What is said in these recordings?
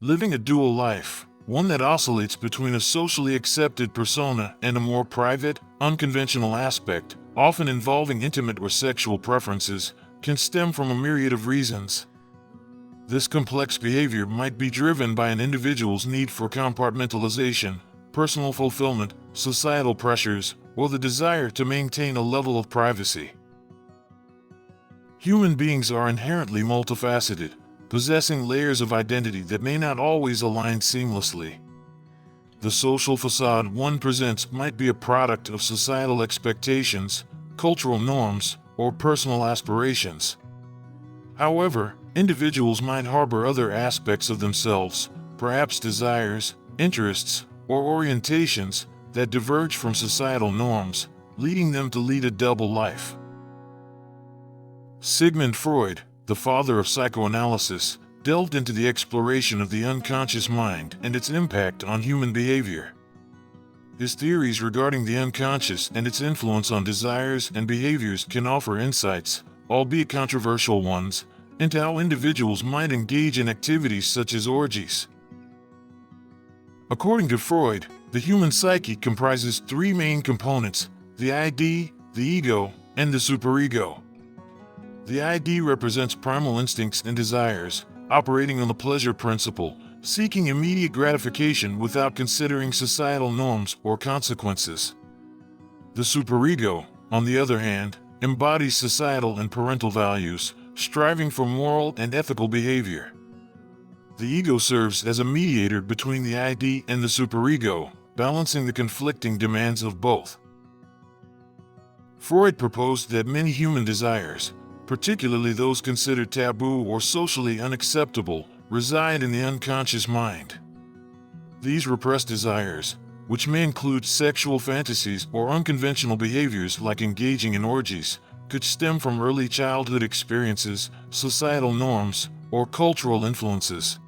Living a dual life, one that oscillates between a socially accepted persona and a more private, unconventional aspect, often involving intimate or sexual preferences, can stem from a myriad of reasons. This complex behavior might be driven by an individual's need for compartmentalization, personal fulfillment, societal pressures, or the desire to maintain a level of privacy. Human beings are inherently multifaceted, possessing layers of identity that may not always align seamlessly. The social facade one presents might be a product of societal expectations, cultural norms, or personal aspirations. However, individuals might harbor other aspects of themselves, perhaps desires, interests, or orientations that diverge from societal norms, leading them to lead a double life. Sigmund Freud, the father of psychoanalysis, delved into the exploration of the unconscious mind and its impact on human behavior. His theories regarding the unconscious and its influence on desires and behaviors can offer insights, albeit controversial ones, into how individuals might engage in activities such as orgies. According to Freud, the human psyche comprises three main components: the ID, the ego, and the superego. The ID represents primal instincts and desires, operating on the pleasure principle, seeking immediate gratification without considering societal norms or consequences. The superego, on the other hand, embodies societal and parental values, striving for moral and ethical behavior. The ego serves as a mediator between the ID and the superego, balancing the conflicting demands of both. Freud proposed that many human desires, particularly those considered taboo or socially unacceptable, reside in the unconscious mind. These repressed desires, which may include sexual fantasies or unconventional behaviors like engaging in orgies, could stem from early childhood experiences, societal norms, or cultural influences.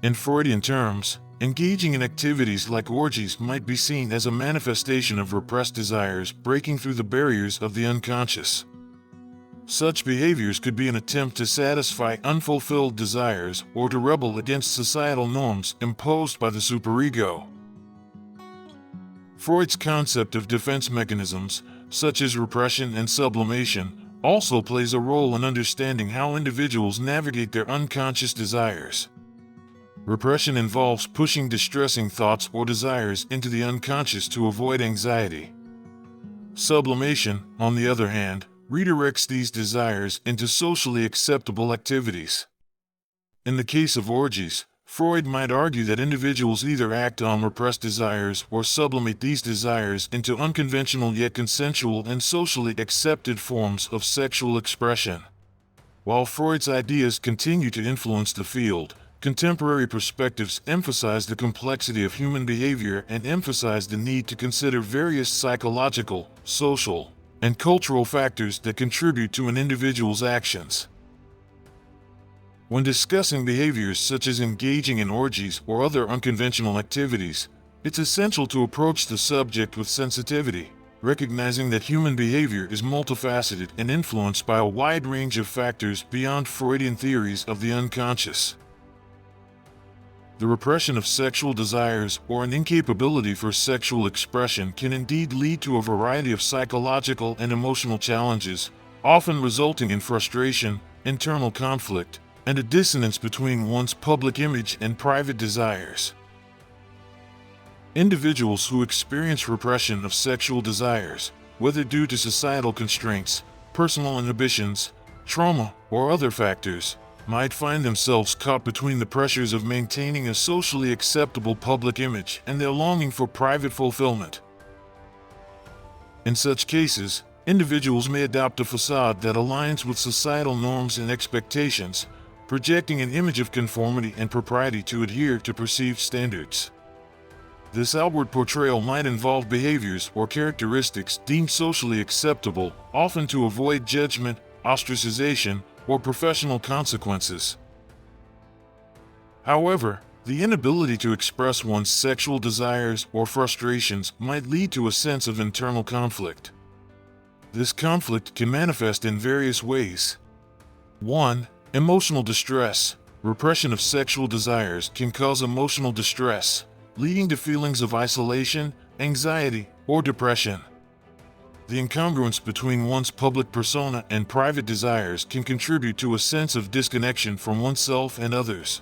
In Freudian terms, engaging in activities like orgies might be seen as a manifestation of repressed desires breaking through the barriers of the unconscious. Such behaviors could be an attempt to satisfy unfulfilled desires or to rebel against societal norms imposed by the superego. Freud's concept of defense mechanisms, such as repression and sublimation, also plays a role in understanding how individuals navigate their unconscious desires. Repression involves pushing distressing thoughts or desires into the unconscious to avoid anxiety. Sublimation, on the other hand, redirects these desires into socially acceptable activities. In the case of orgies, Freud might argue that individuals either act on repressed desires or sublimate these desires into unconventional yet consensual and socially accepted forms of sexual expression. While Freud's ideas continue to influence the field, contemporary perspectives emphasize the complexity of human behavior and emphasize the need to consider various psychological, social, and cultural factors that contribute to an individual's actions. When discussing behaviors such as engaging in orgies or other unconventional activities, it's essential to approach the subject with sensitivity, recognizing that human behavior is multifaceted and influenced by a wide range of factors beyond Freudian theories of the unconscious. The repression of sexual desires or an incapability for sexual expression can indeed lead to a variety of psychological and emotional challenges, often resulting in frustration, internal conflict, and a dissonance between one's public image and private desires. Individuals who experience repression of sexual desires, whether due to societal constraints, personal inhibitions, trauma, or other factors, might find themselves caught between the pressures of maintaining a socially acceptable public image and their longing for private fulfillment. In such cases, individuals may adopt a facade that aligns with societal norms and expectations, projecting an image of conformity and propriety to adhere to perceived standards. This outward portrayal might involve behaviors or characteristics deemed socially acceptable, often to avoid judgment, ostracization, or professional consequences. However, the inability to express one's sexual desires or frustrations might lead to a sense of internal conflict. This conflict can manifest in various ways. 1. Emotional distress. Repression of sexual desires can cause emotional distress, leading to feelings of isolation, anxiety, or depression. The incongruence between one's public persona and private desires can contribute to a sense of disconnection from oneself and others.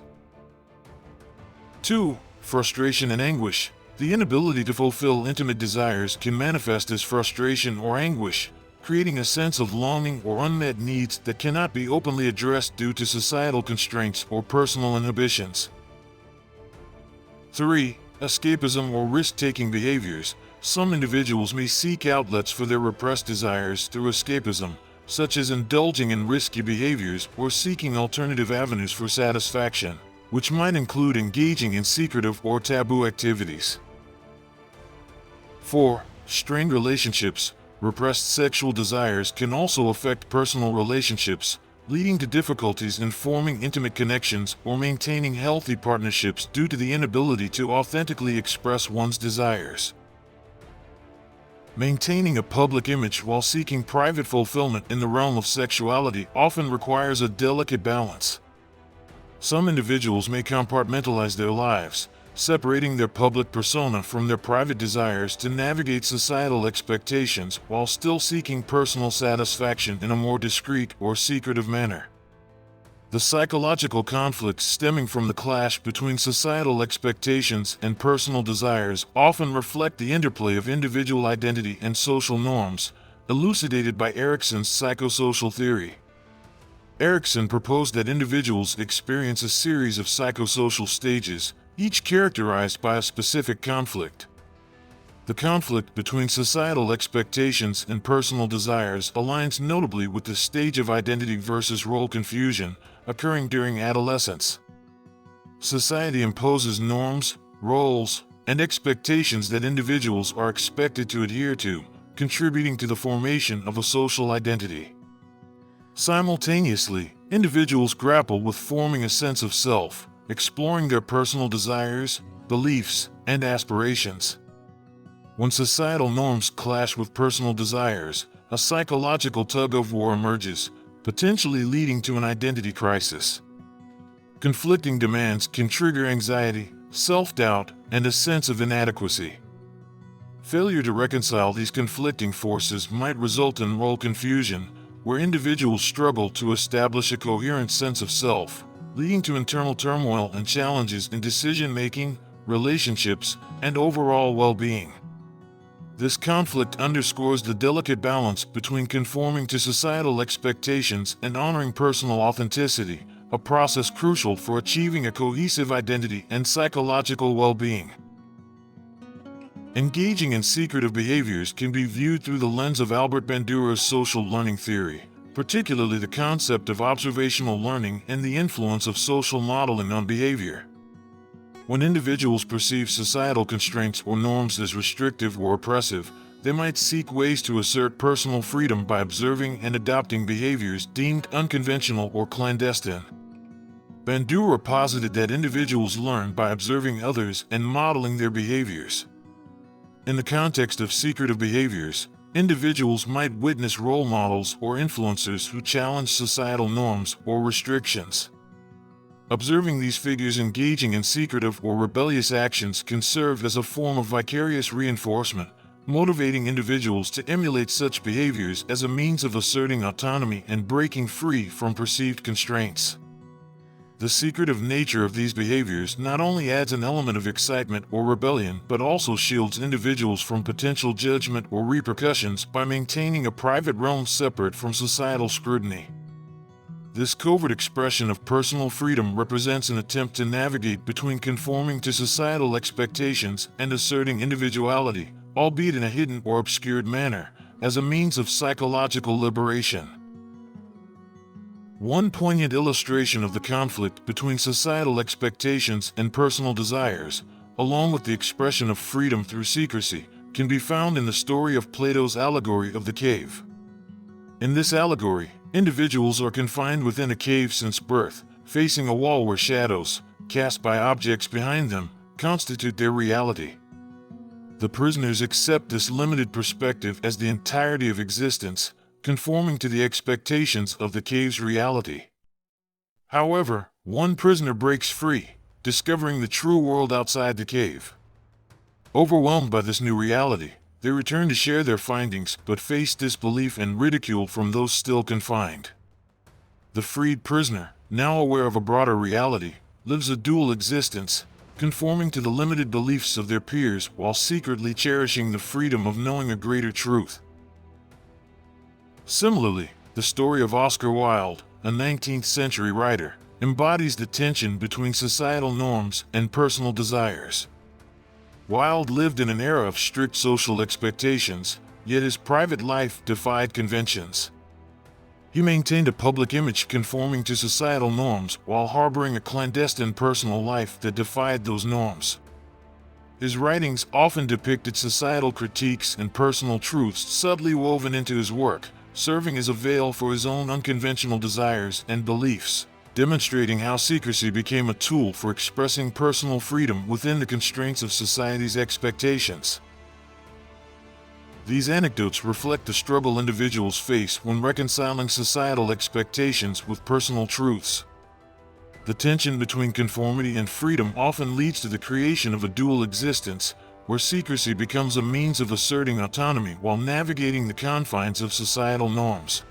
2. Frustration and anguish. The inability to fulfill intimate desires can manifest as frustration or anguish, creating a sense of longing or unmet needs that cannot be openly addressed due to societal constraints or personal inhibitions. 3. Escapism or risk-taking behaviors. Some individuals may seek outlets for their repressed desires through escapism, such as indulging in risky behaviors or seeking alternative avenues for satisfaction, which might include engaging in secretive or taboo activities. 4. Strained relationships. Repressed sexual desires can also affect personal relationships, leading to difficulties in forming intimate connections or maintaining healthy partnerships due to the inability to authentically express one's desires. Maintaining a public image while seeking private fulfillment in the realm of sexuality often requires a delicate balance. Some individuals may compartmentalize their lives, separating their public persona from their private desires to navigate societal expectations while still seeking personal satisfaction in a more discreet or secretive manner. The psychological conflicts stemming from the clash between societal expectations and personal desires often reflect the interplay of individual identity and social norms, elucidated by Erikson's psychosocial theory. Erikson proposed that individuals experience a series of psychosocial stages, each characterized by a specific conflict. The conflict between societal expectations and personal desires aligns notably with the stage of identity versus role confusion occurring during adolescence. Society imposes norms, roles, and expectations that individuals are expected to adhere to, contributing to the formation of a social identity. Simultaneously, individuals grapple with forming a sense of self, exploring their personal desires, beliefs, and aspirations. When societal norms clash with personal desires, a psychological tug-of-war emerges, potentially leading to an identity crisis. Conflicting demands can trigger anxiety, self-doubt, and a sense of inadequacy. Failure to reconcile these conflicting forces might result in role confusion, where individuals struggle to establish a coherent sense of self, leading to internal turmoil and challenges in decision-making, relationships, and overall well-being. This conflict underscores the delicate balance between conforming to societal expectations and honoring personal authenticity, a process crucial for achieving a cohesive identity and psychological well-being. Engaging in secretive behaviors can be viewed through the lens of Albert Bandura's social learning theory, particularly the concept of observational learning and the influence of social modeling on behavior. When individuals perceive societal constraints or norms as restrictive or oppressive, they might seek ways to assert personal freedom by observing and adopting behaviors deemed unconventional or clandestine. Bandura posited that individuals learn by observing others and modeling their behaviors. In the context of secretive behaviors, individuals might witness role models or influencers who challenge societal norms or restrictions. Observing these figures engaging in secretive or rebellious actions can serve as a form of vicarious reinforcement, motivating individuals to emulate such behaviors as a means of asserting autonomy and breaking free from perceived constraints. The secretive nature of these behaviors not only adds an element of excitement or rebellion, but also shields individuals from potential judgment or repercussions by maintaining a private realm separate from societal scrutiny. This covert expression of personal freedom represents an attempt to navigate between conforming to societal expectations and asserting individuality, albeit in a hidden or obscured manner, as a means of psychological liberation. One poignant illustration of the conflict between societal expectations and personal desires, along with the expression of freedom through secrecy, can be found in the story of Plato's Allegory of the Cave. In this allegory, individuals are confined within a cave since birth, facing a wall where shadows, cast by objects behind them, constitute their reality. The prisoners accept this limited perspective as the entirety of existence, conforming to the expectations of the cave's reality. However, One prisoner breaks free, discovering the true world outside the cave. Overwhelmed by this new reality, they return to share their findings but face disbelief and ridicule from those still confined. The freed prisoner, now aware of a broader reality, lives a dual existence, conforming to the limited beliefs of their peers while secretly cherishing the freedom of knowing a greater truth. Similarly, the story of Oscar Wilde, a 19th century writer, embodies the tension between societal norms and personal desires. Wilde lived in an era of strict social expectations, yet his private life defied conventions. He maintained a public image conforming to societal norms while harboring a clandestine personal life that defied those norms. His writings often depicted societal critiques and personal truths subtly woven into his work, serving as a veil for his own unconventional desires and beliefs, demonstrating how secrecy became a tool for expressing personal freedom within the constraints of society's expectations. These anecdotes reflect the struggle individuals face when reconciling societal expectations with personal truths. The tension between conformity and freedom often leads to the creation of a dual existence, where secrecy becomes a means of asserting autonomy while navigating the confines of societal norms.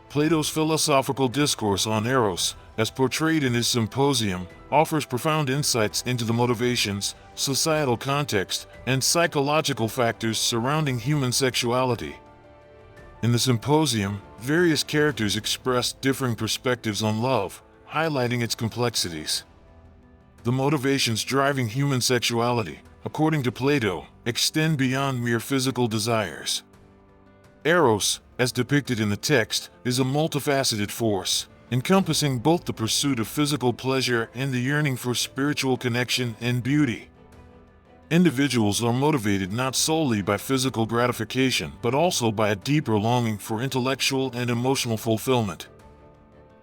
Plato's philosophical discourse on Eros, as portrayed in his Symposium, offers profound insights into the motivations, societal context, and psychological factors surrounding human sexuality. In the Symposium, various characters express differing perspectives on love, highlighting its complexities. The motivations driving human sexuality, according to Plato, extend beyond mere physical desires. Eros, as depicted in the text, is a multifaceted force, encompassing both the pursuit of physical pleasure and the yearning for spiritual connection and beauty. Individuals are motivated not solely by physical gratification but also by a deeper longing for intellectual and emotional fulfillment.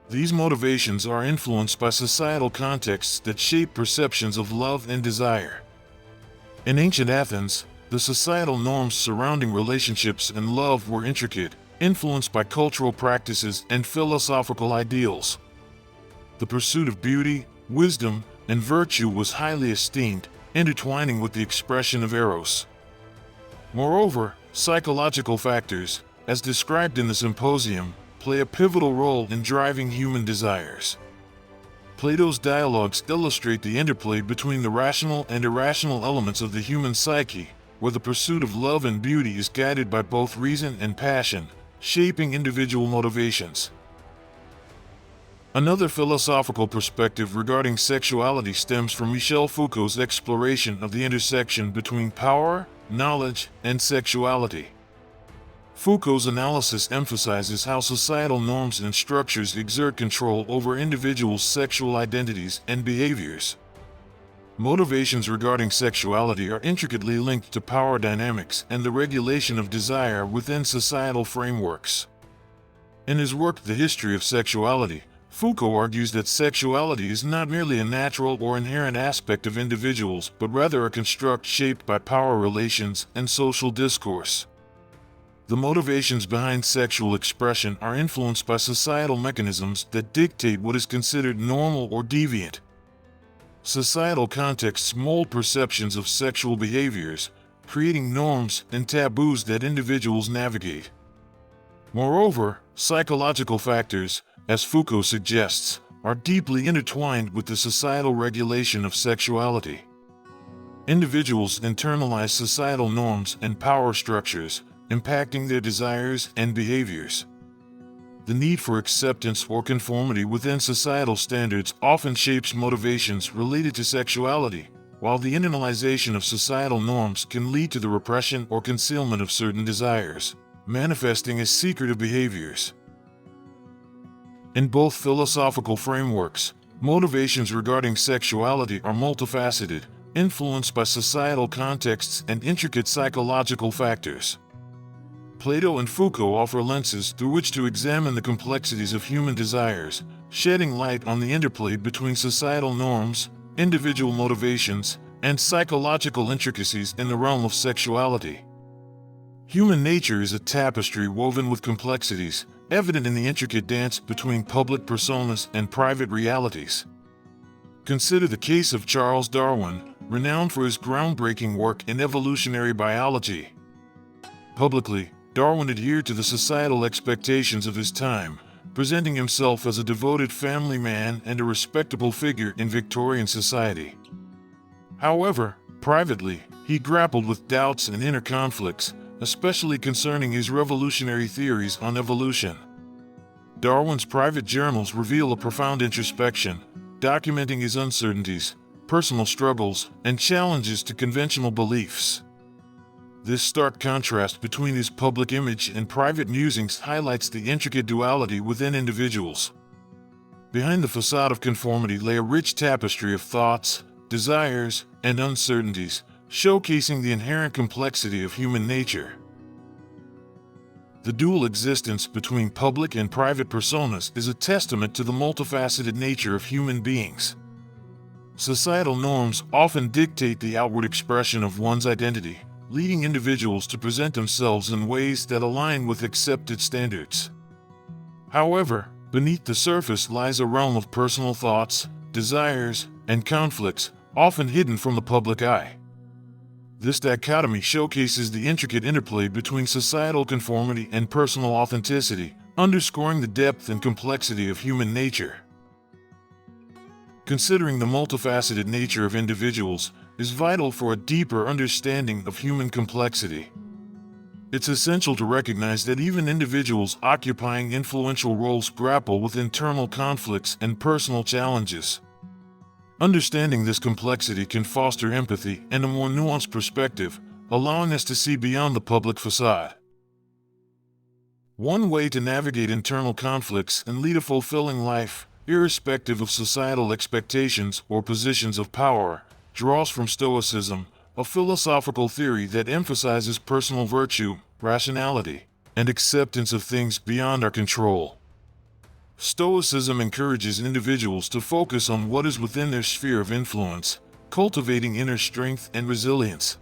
These motivations are influenced by societal contexts that shape perceptions of love and desire. In ancient Athens, the societal norms surrounding relationships and love were intricate, influenced by cultural practices and philosophical ideals. The pursuit of beauty, wisdom, and virtue was highly esteemed, intertwining with the expression of Eros. Moreover, psychological factors, as described in the Symposium, play a pivotal role in driving human desires. Plato's dialogues illustrate the interplay between the rational and irrational elements of the human psyche, where the pursuit of love and beauty is guided by both reason and passion, shaping individual motivations. Another philosophical perspective regarding sexuality stems from Michel Foucault's exploration of the intersection between power, knowledge, and sexuality. Foucault's analysis emphasizes how societal norms and structures exert control over individuals' sexual identities and behaviors. Motivations regarding sexuality are intricately linked to power dynamics and the regulation of desire within societal frameworks. In his work The History of Sexuality, Foucault argues that sexuality is not merely a natural or inherent aspect of individuals but rather a construct shaped by power relations and social discourse. The motivations behind sexual expression are influenced by societal mechanisms that dictate what is considered normal or deviant. Societal contexts mold perceptions of sexual behaviors, creating norms and taboos that individuals navigate. Moreover, psychological factors, as Foucault suggests, are deeply intertwined with the societal regulation of sexuality. Individuals internalize societal norms and power structures, impacting their desires and behaviors. The need for acceptance or conformity within societal standards often shapes motivations related to sexuality, while the internalization of societal norms can lead to the repression or concealment of certain desires, manifesting as secretive behaviors. In both philosophical frameworks, motivations regarding sexuality are multifaceted, influenced by societal contexts and intricate psychological factors. Plato and Foucault offer lenses through which to examine the complexities of human desires, shedding light on the interplay between societal norms, individual motivations, and psychological intricacies in the realm of sexuality. Human nature is a tapestry woven with complexities, evident in the intricate dance between public personas and private realities. Consider the case of Charles Darwin, renowned for his groundbreaking work in evolutionary biology. Publicly, Darwin adhered to the societal expectations of his time, presenting himself as a devoted family man and a respectable figure in Victorian society. However, privately, he grappled with doubts and inner conflicts, especially concerning his revolutionary theories on evolution. Darwin's private journals reveal a profound introspection, documenting his uncertainties, personal struggles, and challenges to conventional beliefs. This stark contrast between his public image and private musings highlights the intricate duality within individuals. Behind the facade of conformity lay a rich tapestry of thoughts, desires, and uncertainties, showcasing the inherent complexity of human nature. The dual existence between public and private personas is a testament to the multifaceted nature of human beings. Societal norms often dictate the outward expression of one's identity, leading individuals to present themselves in ways that align with accepted standards. However, beneath the surface lies a realm of personal thoughts, desires, and conflicts, often hidden from the public eye. This dichotomy showcases the intricate interplay between societal conformity and personal authenticity, underscoring the depth and complexity of human nature. Considering the multifaceted nature of individuals is vital for a deeper understanding of human complexity. It's essential to recognize that even individuals occupying influential roles grapple with internal conflicts and personal challenges. Understanding this complexity can foster empathy and a more nuanced perspective, allowing us to see beyond the public facade. One way to navigate internal conflicts and lead a fulfilling life, irrespective of societal expectations or positions of power, draws from Stoicism, a philosophical theory that emphasizes personal virtue, rationality, and acceptance of things beyond our control. Stoicism encourages individuals to focus on what is within their sphere of influence, cultivating inner strength and resilience.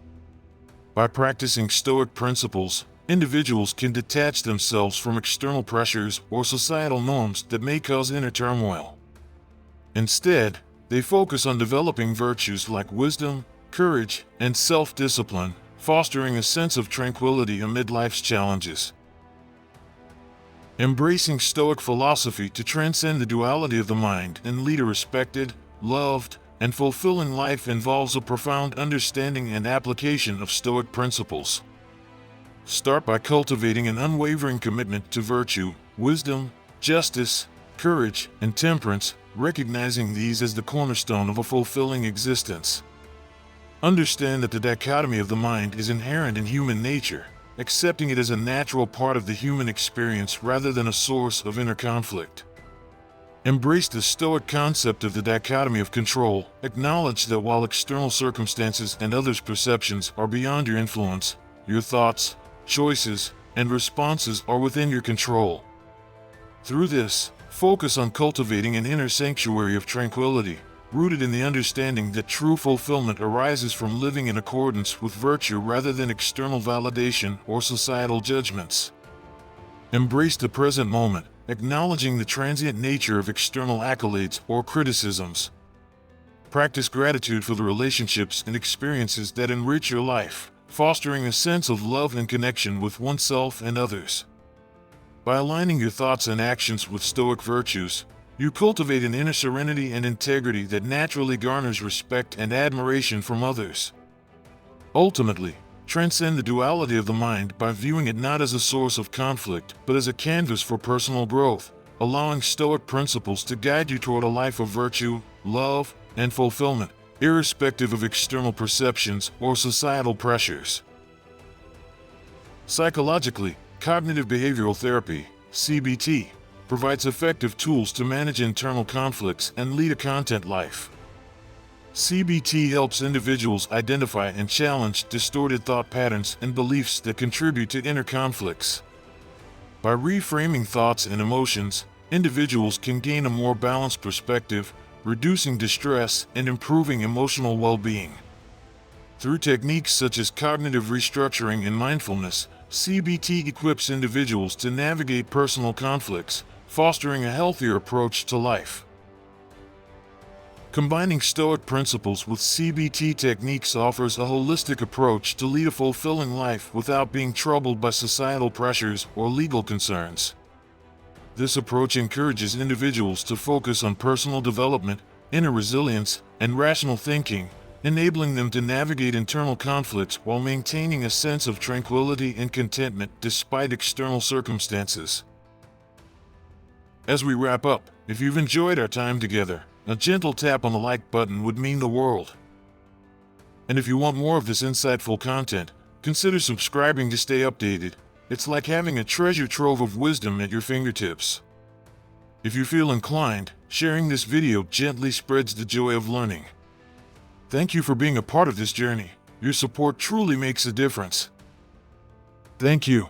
By practicing Stoic principles, individuals can detach themselves from external pressures or societal norms that may cause inner turmoil. Instead, they focus on developing virtues like wisdom, courage, and self-discipline, fostering a sense of tranquility amid life's challenges. Embracing Stoic philosophy to transcend the duality of the mind and lead a respected, loved, and fulfilling life involves a profound understanding and application of Stoic principles. Start by cultivating an unwavering commitment to virtue, wisdom, justice, courage, and temperance, recognizing these as the cornerstone of a fulfilling existence. Understand that the dichotomy of the mind is inherent in human nature, accepting it as a natural part of the human experience rather than a source of inner conflict. Embrace the Stoic concept of the dichotomy of control. Acknowledge that while external circumstances and others' perceptions are beyond your influence, your thoughts, choices, and responses are within your control. Through this, focus on cultivating an inner sanctuary of tranquility, rooted in the understanding that true fulfillment arises from living in accordance with virtue rather than external validation or societal judgments. Embrace the present moment, acknowledging the transient nature of external accolades or criticisms. Practice gratitude for the relationships and experiences that enrich your life, fostering a sense of love and connection with oneself and others. By aligning your thoughts and actions with Stoic virtues, you cultivate an inner serenity and integrity that naturally garners respect and admiration from others. Ultimately, transcend the duality of the mind by viewing it not as a source of conflict, but as a canvas for personal growth, allowing Stoic principles to guide you toward a life of virtue, love, and fulfillment, irrespective of external perceptions or societal pressures. Psychologically, cognitive behavioral therapy, CBT, provides effective tools to manage internal conflicts and lead a content life. CBT helps individuals identify and challenge distorted thought patterns and beliefs that contribute to inner conflicts. By reframing thoughts and emotions, individuals can gain a more balanced perspective, reducing distress and improving emotional well-being. Through techniques such as cognitive restructuring and mindfulness, CBT equips individuals to navigate personal conflicts, fostering a healthier approach to life. Combining Stoic principles with CBT techniques offers a holistic approach to lead a fulfilling life without being troubled by societal pressures or legal concerns. This approach encourages individuals to focus on personal development, inner resilience, and rational thinking, enabling them to navigate internal conflicts while maintaining a sense of tranquility and contentment despite external circumstances. As we wrap up, if you've enjoyed our time together, a gentle tap on the like button would mean the world. And if you want more of this insightful content, consider subscribing to stay updated. It's like having a treasure trove of wisdom at your fingertips. If you feel inclined, sharing this video gently spreads the joy of learning. Thank you for being a part of this journey. Your support truly makes a difference. Thank you.